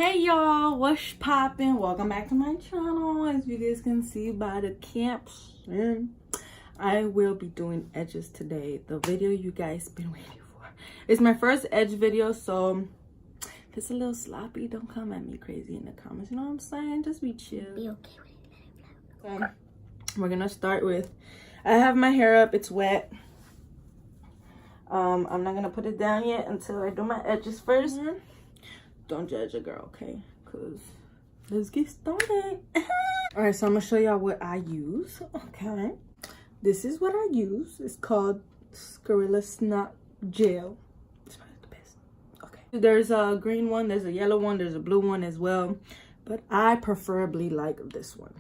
Hey y'all, what's poppin'? Welcome back to my channel. As you guys can see by the caption, I will be doing edges today. The video you guys been waiting for. It's my first edge video, so if it's a little sloppy, don't come at me crazy in the comments. You know what I'm saying? Just be chill. Be okay with it. We're gonna start with, I have my hair up, it's wet. I'm not gonna put it down yet until I do my edges first. Don't judge a girl, okay? Cause let's get started. All right, so I'm gonna show y'all what I use. Okay, this is what I use. It's called Gorilla Snot Gel. It's probably the best. Okay, there's a green one, there's a yellow one, there's a blue one as well, but I preferably like this one.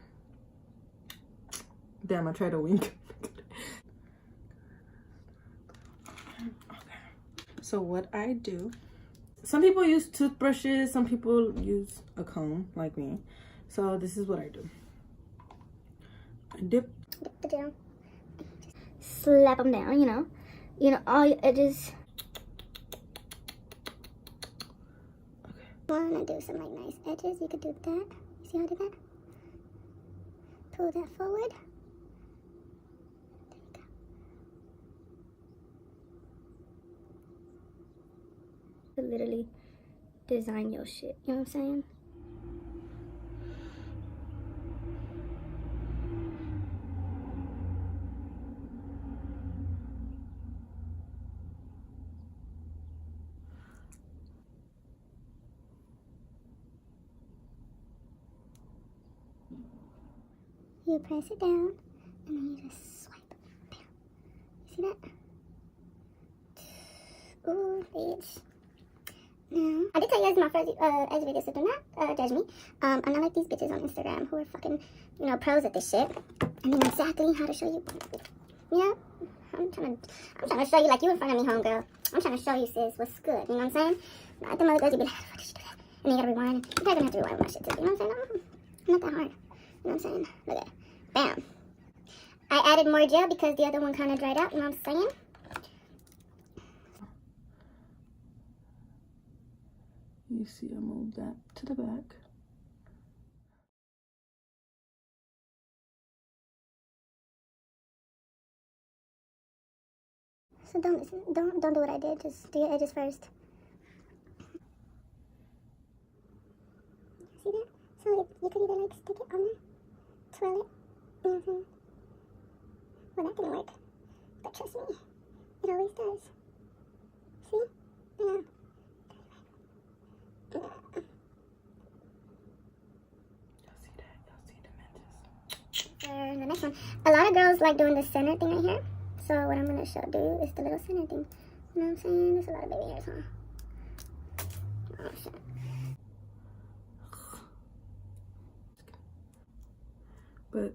Damn, I tried to wink. Okay, so what I do, some people use toothbrushes, some people use a comb like me. So this is what I do. I dip the gel. Just slap them down, you know, all your edges. Okay. Wanna do some like nice edges? You could do that. See how I did that? Pull that forward. Literally design your shit, you know what I'm saying? You press it down and then you just swipe. Bam. You see that? Ooh, bitch. Now, I did tell you guys in my first edge video, so do not judge me. I'm not like these bitches on Instagram who are fucking, pros at this shit. I know exactly how to show you. Yeah, I'm trying to show you like you in front of me, homegirl. I'm trying to show you, sis, what's good. You know what I'm saying? Not the mother girls, you be like, how the fuck did you do that? And then you gotta rewind. You're probably gonna have to rewind with my shit too. You know what I'm saying? No, not that hard. You know what I'm saying? Look at it. Bam. I added more gel because the other one kind of dried out. You know what I'm saying? You see, I moved that to the back. So don't listen. Don't do what I did. Just do your edges first. See that? So you could either like stick it on there, twirl it. You know what I'm saying? Well, that didn't work. But trust me, it always does. See? Yeah. The next one, a lot of girls like doing the center thing right here. So what I'm gonna do is the little center thing. You know what I'm saying? There's a lot of baby hairs, huh? Oh shit. But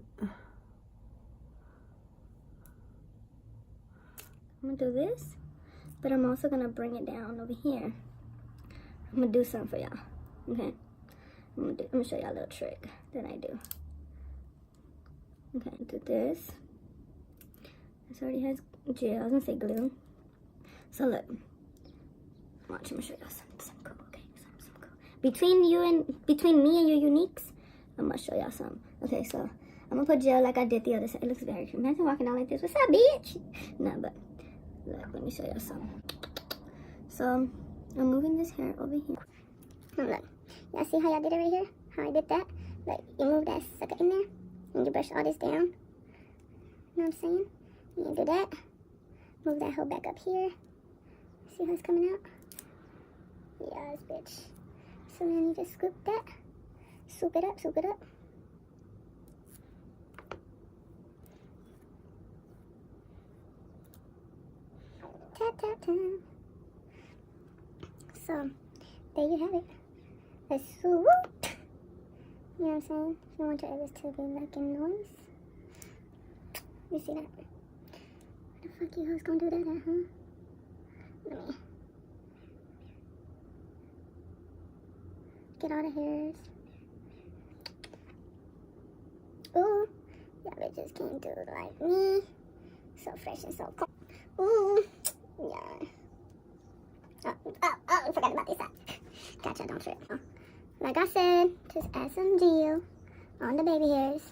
I'm gonna do this, but I'm also gonna bring it down over here. I'm gonna do something for y'all. Okay. I'm gonna show y'all a little trick that I do. Okay, do this. This already has gel. I was gonna say glue. So look, watch. I'm gonna show y'all something cool. Okay, something cool. Between me and your uniques, I'm gonna show y'all something. Okay, so I'm gonna put gel like I did the other side. It looks very cute. Imagine walking down like this. What's up, bitch? No, but look, let me show y'all something. So I'm moving this hair over here. Now look, y'all see how y'all did it right here? How I did that? Like you move that sucker in there. And you brush all this down. You know what I'm saying? You do that. Move that hoe back up here. See how it's coming out? Yes, bitch. So then you just scoop that. Swoop it up, swoop it up. Tap, tap, tap. So, there you have it. A swoop. You know what I'm saying? You don't want your edges to be making noise. You see that? Where the fuck you hoes gonna do that at, huh? Let me get all the hairs. Ooh, y'all bitches can't do it like me. So fresh and so cool. Ooh, yeah. Oh, I forgot about this side. Gotcha, don't trip. Oh. Like I said, just add some gel on the baby hairs.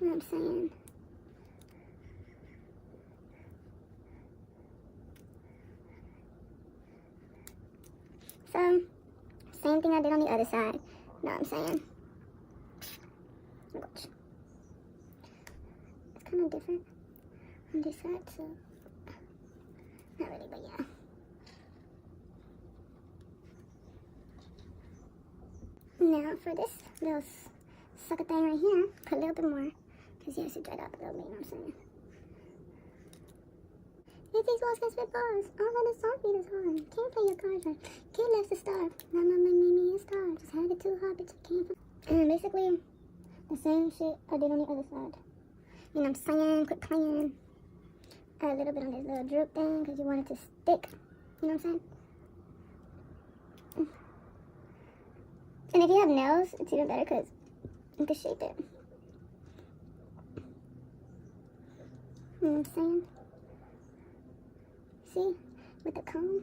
You know what I'm saying? So, same thing I did on the other side. You know what I'm saying? Watch. It's kind of different on this side, so not really, but yeah. Now for this little sucker thing right here, put a little bit more, because yes, it dried up a little bit, you know what I'm saying? If these walls can spit bars, all of the song beat is hard. Can't play your cards right. Kid left the star. My mama made me a star. Just had it too hard, but you can't. And basically, the same shit I did on the other side. You know what I'm saying? Quit playing. Add a little bit on this little droop thing, because you want it to stick. You know what I'm saying? And if you have nails, it's even better because you can shape it. You know what I'm saying? See? With the comb,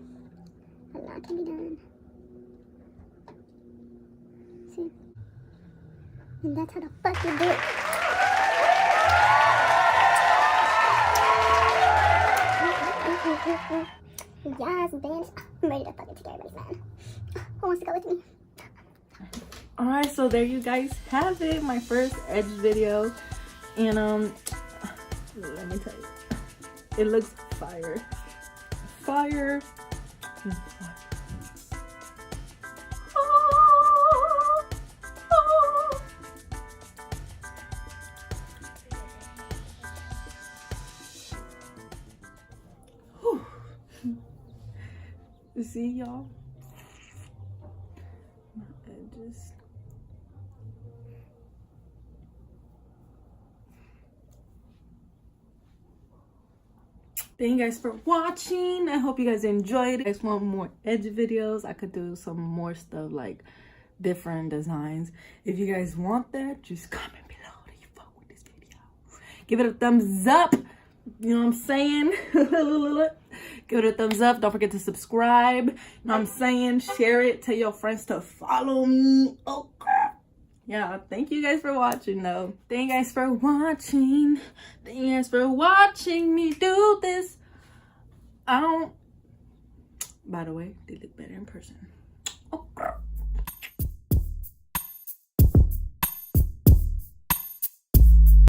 a lot can be done. See? And that's how the fuck you do it. Yes, bitch. I'm ready to fucking take everybody's man. Who wants to go with me? All right, so there you guys have it, my first edge video, and let me tell you, it looks fire. Fire. See y'all, my edges. Thank you guys for watching. I hope you guys enjoyed. If you guys want more edge videos, I could do some more stuff like different designs. If you guys want that, just comment below that you fuck with this video. Give it a thumbs up. You know what I'm saying? Give it a thumbs up. Don't forget to subscribe. You know what I'm saying? Share it. Tell your friends to follow me. Oh crap. Yeah, thank you guys for watching though. Thank you guys for watching. Thank you guys for watching me do this. By the way, they look better in person. Oh crap.